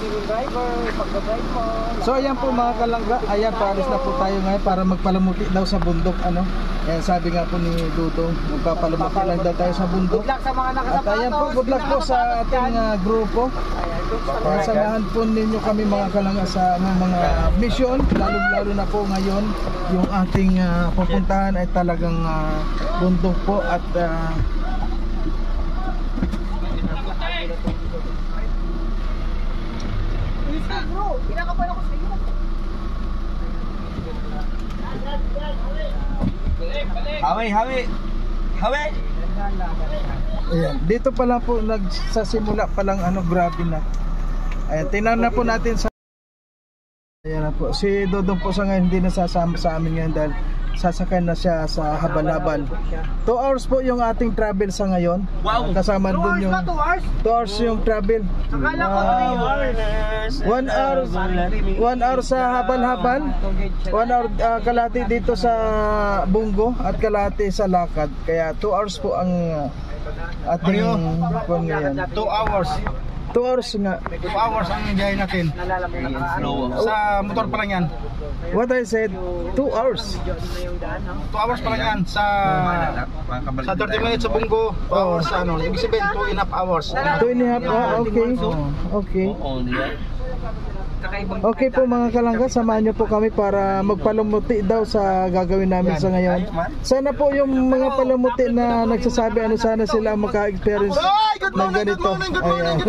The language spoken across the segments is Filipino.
yung driver, pagka-drive mo. So ayan po mga kalangga, ayan paalis na po tayo ngayon para magpalamuti daw sa bundok ano. Ayan sabi nga po ni Dudong, magpapalamuti lang daw tayo sa bundok. Good luck sa mga nakasapatos. At ayan po, good luck po sa ating grupo. Samahan po ninyo kami mga kalangga sa mga mission, lalo na po ngayon yung ating pupuntahan ay talagang bundok po at bro, pinakapan ako sa iyo. Hawi. ayan, dito pa lang po nagsasimula pa lang ano, grabe na. Ayan, tingnan na po natin sa ayan na po, si Dodong po sa ngayon hindi nasasama sa amin ngayon dahil sasakay na siya sa habal-habal. 2 hours po yung ating travel sa ngayon. Wow. Kasama dun yung 2 hours? 2 hours yung travel. Akala ko 3 hours. 1 hour sa habal-habal. 1 hour kalahati dito sa Bungo at kalahati sa lakad. Kaya 2 hours po ang ating kung ngayon. 2 hours. 2 hours nga. 2 hours ang biyahe natin. Sa motor pa lang yan. What I said, 2 hours. 2 hours pa lang yan. Sa 30 minutes sa Bungo. 2 hours sa ano. Ibig sabihin 2.5 hours. 2.5 okay. Okay. Okay po mga kalangga, samahan nyo po kami para magpalamuti daw sa gagawin namin sa ngayon. Sana po yung mga palamuti na nagsasabi ano, sana sila maka-experience ng ganito. Ayan.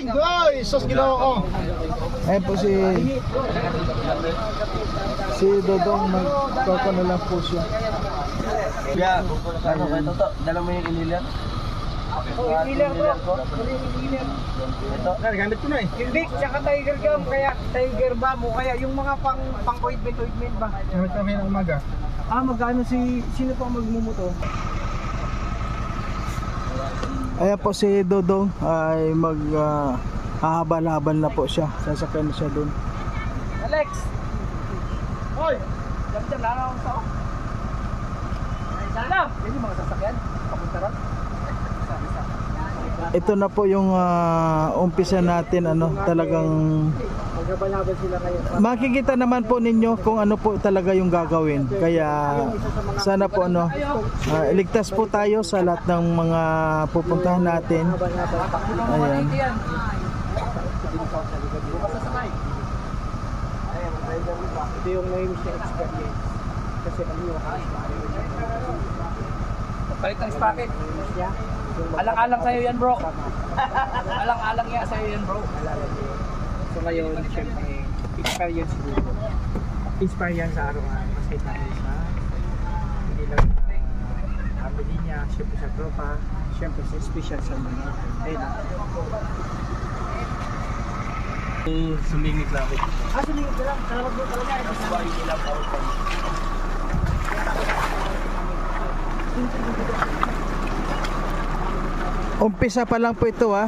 Goy, sos ginawa ko. Ayan po si Dodong, magkoko na lang po siya. Yeah, ano ba ito? Dala mo yung inilan? Inhaler ko. Ito, gamit ko na eh. Hindi, tsaka Tiger Gum, kaya Tiger Balm o kaya yung mga pang ointment ba? Gamit kami ng umaga. Magkano sino pa magmumuto? Ayan po si Dodong ay hahabal-habal na po siya. Sasakyan na siya dun. Alex! Hoy! Jam-jam, lalaw ako sa'yo. Ay, sana! Yan yung mga sasakyan. Papunta ron. Ito na po yung umpisa natin ano, talagang Magabalaban sila kayo. makikita naman po ninyo kung ano po talaga yung gagawin. Kaya sana po ano, iligtas po tayo sa lahat ng mga pupuntahan natin. Ayan. Ito yung name siya experience. Kasi kami yung palit ang sprocket. Alang-alang sa'yo yan, bro. Alang-alang yan sa'yo yan, bro. So ngayon, syempre, experience siguro. Inspire yan sa araw-araw. Kasi tayo sa hindi lang family niya, syempre sa tropa, syempre sa special sa mga. Ayun na. Sumingit lang ako. Sumingit ka lang. Salamat mo talaga. Bahay nila para sa Umpisa pa lang po ito ha.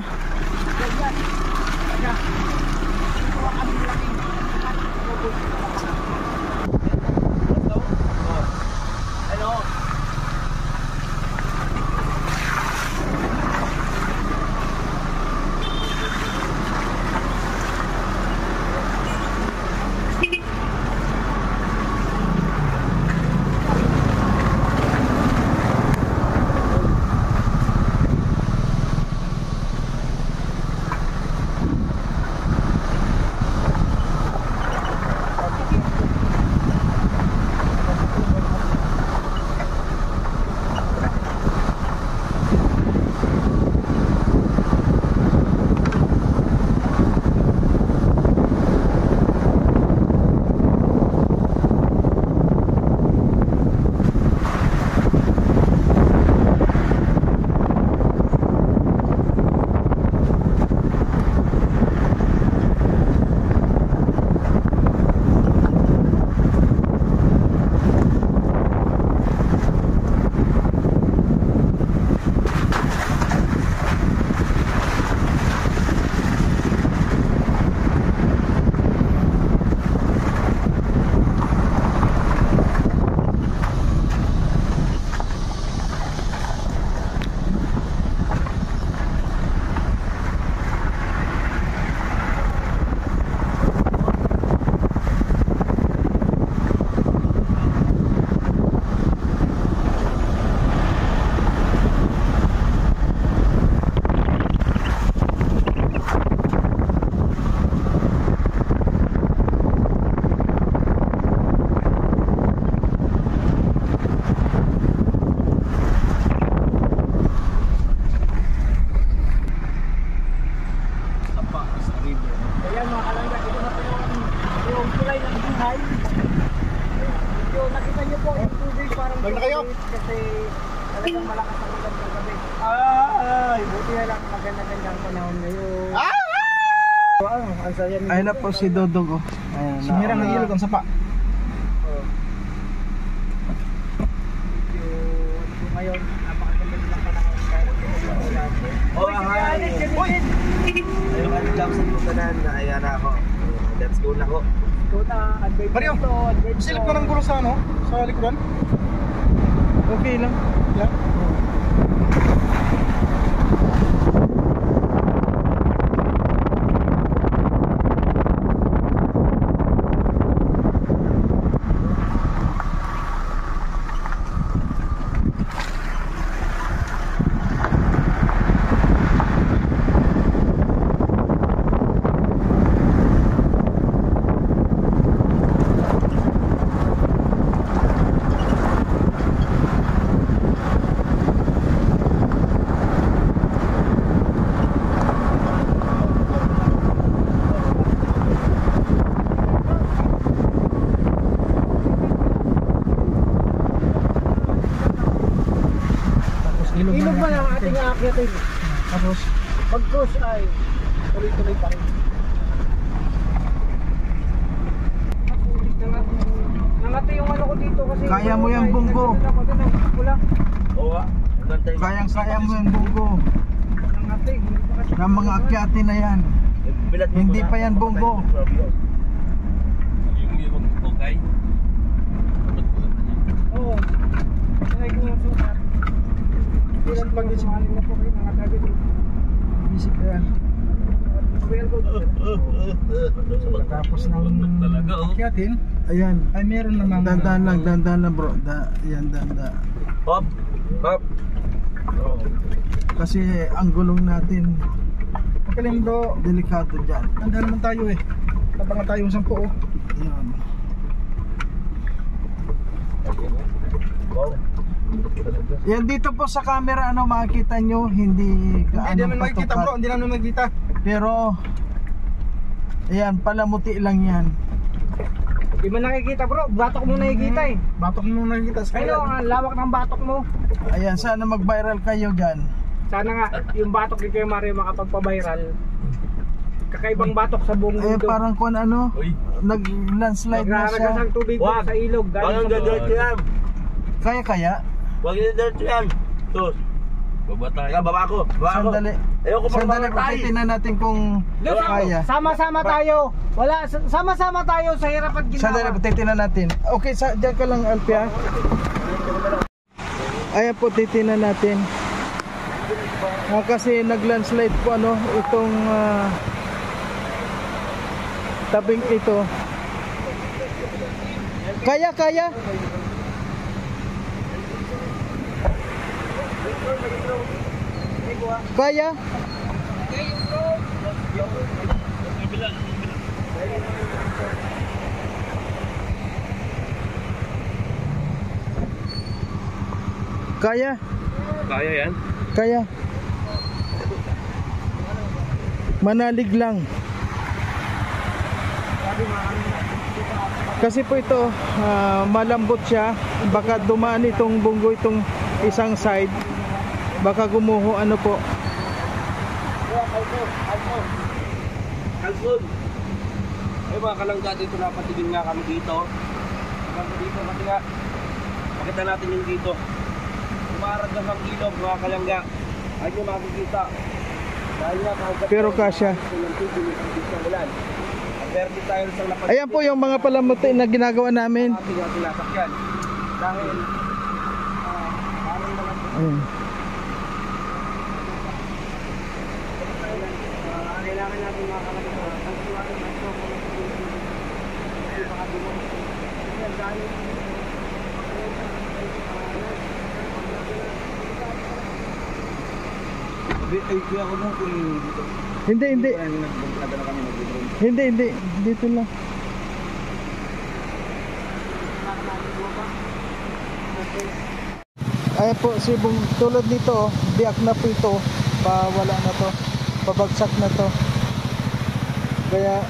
bahay. Yung nakita niyo po yung tubig parang Doon na kayo? kasi talagang malakas ang ulan ng gabi. Ay! Buti na lang maganda-ganda ang panahon ngayon. Wow, ang saya ni Ayun na po si Dodong oh. Ayan, Sumirang ng ilog ang sapa. Yung ngayon, napakaganda nilang panahon kahit ulan. Oh, hi. Ayun, ano lang sa putanan na ayan ako. Let's go na ko. Ito na, adventure Mario, to, adventure. silip ko ng gulo sa ano? Sa likuran? Okay lang. Yeah. Ilog man ang ating aakyatin. Tapos, Pag-cruise ay tuloy-tuloy pa rin. Nangati yung ano ko dito kasi Kaya mo yung bunggo. Wala. Oo, magantay. Kayang-kaya mo yung bunggo. Nangati. Hindi pa kasi. Ng mga akyatin na yan. Hindi pa yan bunggo. Yung okay. Oo. Kaya ko yung sukat. Hindi lang pag sumaling na po kayo nangatabi dito. Isip ko yan. tapos ng Talaga, oh. akyatin, Ayan. ay meron namang Dandan lang bro. Yan, danda. Hop, hop. Kasi ang gulong natin, Pagkalim bro, delikado dyan. nandiyan naman tayo eh. Tabangan tayo yung 10 oh. Yan. Wow. Yan dito po sa camera ano makikita nyo, hindi Hindi gaano naman makikita bro, patukat. hindi naman makikita. Pero ayan, palamuti lang yan. Di man nakikita bro, batok mo nakikita eh. Batok mo nakikita sa Kaya ang lawak ng batok mo. Ayan, sana mag-viral kayo dyan. Sana nga yung batok ni Kuya Mario makapagpa-viral. Kakaibang batok sa buong Eh mundo. parang kung ano, Uy. nag-landslide na siya. Nagraragas ang tubig Wag. sa ilog Wag galing ang sa diretso yan. Kaya? Wag yung diretso yan. Tos. Baba tayo. Teka, baba ako. Baba ako. Sandali. Ayoko pa Sandali, mamatay. titignan natin kung kaya. Sama-sama tayo. Wala, sama-sama tayo sa hirap at ginawa. Sandali, titignan natin. Okay, dyan ka lang Alpia. Ayan po, titignan natin. Kasi nag-landslide po ano, itong tabing ito. Kaya? Kaya? Kaya? Kaya yan? Kaya? Manalig lang. Kasi po ito, malambot siya. Baka dumaan itong bunggo itong isang side. Baka gumuho ano po. Kalsun. Ay mga kalangga dito, napatigil nga kami dito. Kami dito kasi nga makita natin yung dito. Umaragas ang ilog mga kalangga. Ay nyo makikita. Dahil nga kahit Pero kasya. yung tubig ng ulan. Verde tayo sa lapad. Ayan po yung mga palamuti na ginagawa namin. Ating nga sinasakyan. Dahil parang naman Ayan. Kailangan natin mga kalagay. Ang suwarin na ito. Ay baka dumong. Kasi ang dahil. ay kuya ko nung kung dito. Hindi. Nagbunkada na kami mag-drone. Hindi. Dito lang. Ayan po, tulad nito, biyak na po ito. Wala na to. Pabagsak na to. Kaya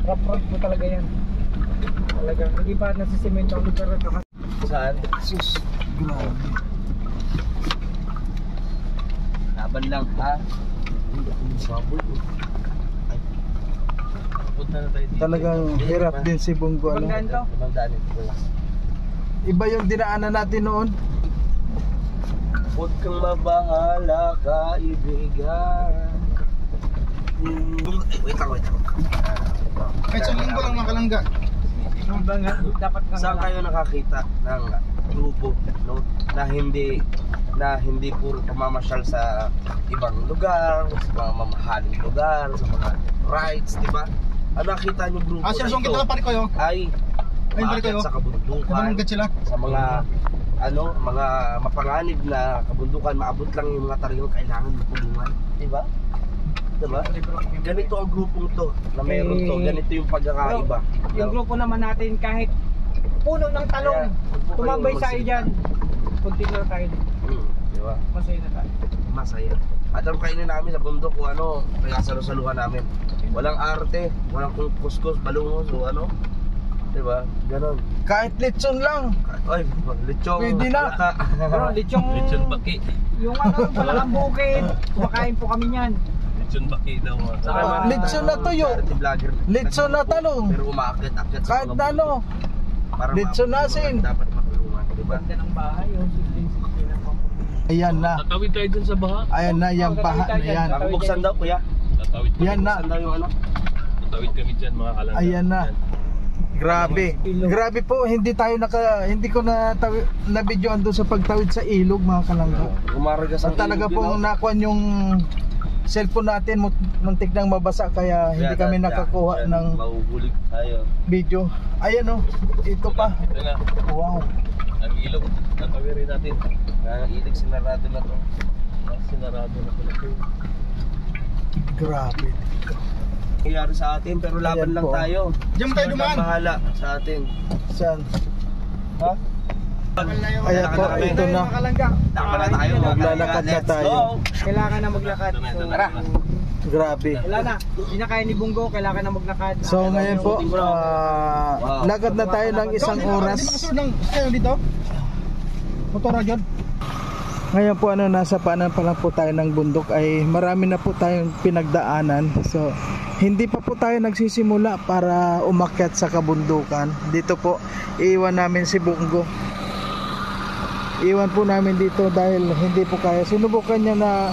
rough po talaga yan. Talagang hindi pa nasisemento ang lugar na to. Saan? Sus, grabe. Laban lang, ha? Sabol. Ay. Punta na tayo dito. Talagang hirap din si Bungo. Ano? Banggaan to. Banggaan ito. Iba yung dinaanan natin noon. Huwag kang mabahala, kaibigan. Wait lang. Kahit sa linggo lang mga kalangga. Yung banggaan, dapat kang Saan kayo nakakita ng grupo, no, na hindi puro pamamasyal sa ibang lugar, sa mga mamahaling lugar, sa mga rides, di ba? Ang nakita niyo grupo Sir, na kita lang pare kayo. ay Ay, pare umakyat kayo. sa kabundukan, Kumanunggat sila. sa mga mga mapanganib na kabundukan, maabot lang yung mga talagang kailangan ng tulungan, di ba? Diba? Ganito ang grupong to na meron to, ganito yung pagkakaiba. Yung grupo naman natin kahit puno ng talong, Kaya, tumambay huwag po sa kayong dyan. Continue tayo din. Diba? Masaya na tayo. Masaya. At ang kainin namin sa bundok kung ano, kaya salusaluhan namin. Walang arte, walang kuskus, balungos o ano. Diba? Ganon. Kahit litson lang. Ay, lechong. Pwede na. palaka. Bro, lechong baki. Yung ano, palakang bukid. Kumakain po kami niyan. Lechon baki daw mga Litson na tuyo. Charity vlogger. Litson na talong. Pero umaakit-akit sa Kahit mga na ano. bundok. Para litson maabot na yung mga asin. dapat matulungan. Diba? Ganda ng bahay, yung simple ng pampunin. Ayan na. Tatawid tayo dun sa baha. Ayan na, yung paha na yan. Nakabuksan daw kuya. Tatawid kami. Yan na. Buksan daw yung ano. Tatawid kami dyan mga kalangga. Ayan na. Grabe. Grabe po, hindi ko na videoan doon sa pagtawid sa ilog mga kalangga. Umaragas ang At talaga ilog, pong nakuan yung cellphone natin muntik nang mabasa kaya hindi kami nakakuha ng mahuhuli tayo. video. Ayan oh, ito pa. Ito na. Wow. Ang ilog. Tatawirin natin. Ilig sinarado na to. Sinarado na pala ito. Grabe. Nangyari sa atin pero laban Ayan lang po. tayo. Diyan tayo Sino dumaan. ang bahala sa atin? Saan? Ha? Ayan po, ito na. Tama na tayo. Maglalakad na Let's tayo. go. Kailangan na maglakad. So, Tara. Grabe. wala na. Hindi na kaya ni Bungo, kailangan na maglakad. So ngayon po, lakad na tayo ng isang oras. Di ba kasunod ng kayo dito? Motor agad. Ngayon po nasa paanan pa lang po tayo ng bundok ay marami na po tayong pinagdaanan. So hindi pa po tayo nagsisimula para umakyat sa kabundukan. Dito po iwan namin si Bungo. Iwan po namin dito dahil hindi po kaya. Sinubukan niya na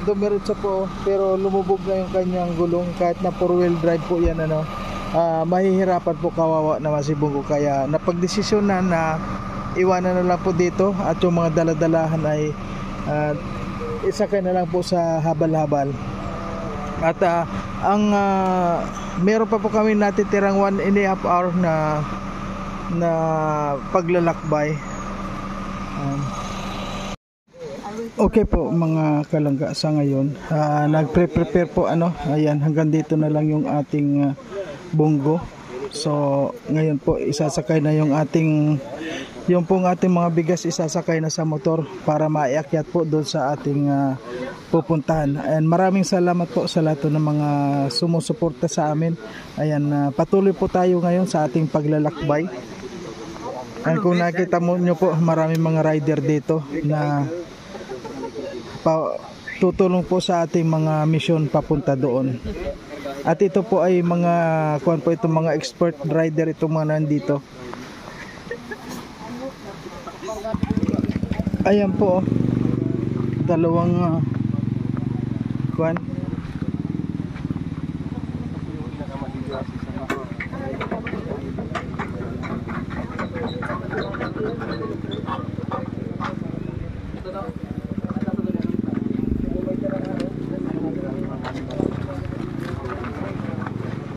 dumiretso po pero lumubog na yung kanyang gulong kahit na 4-wheel drive po yan ano. Mahihirapan po, kawawa naman si Bungo, kaya napagdesisyon na iwanan na lang po dito at yung mga daladalahan ay isakay na lang po sa habal-habal. At meron pa po kami natitirang 1.5 hour na paglalakbay. Okay po mga kalangga, sa ngayon nagpre-prepare po ayan, hanggang dito na lang yung ating Bungo. So ngayon po isasakay na yung pong ating mga bigas, isasakay na sa motor para maiakyat po doon sa ating pupuntahan. And maraming salamat po sa lahat ng mga sumusuporta sa amin. Ayan, patuloy po tayo ngayon sa ating paglalakbay. And kung nakita mo nyo po, maraming mga rider dito na tutulong po sa ating mga mission papunta doon. At ito po ay mga expert rider, itong mga nandito. Ayan po, dalawang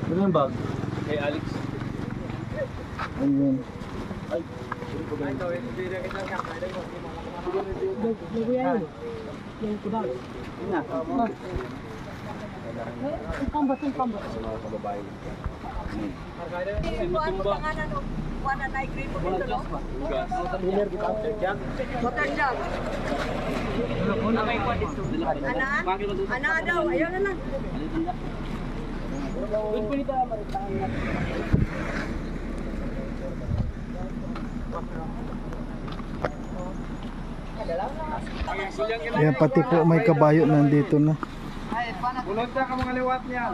Ano yung bag? Kay Alex. ayun. Ano pangalan ng wala na agree mo dito, no? Motor job. Ana daw, ayaw na lang. Ayan, pati po may kabayo nandito na. Bunod na ka mga liwat niyan.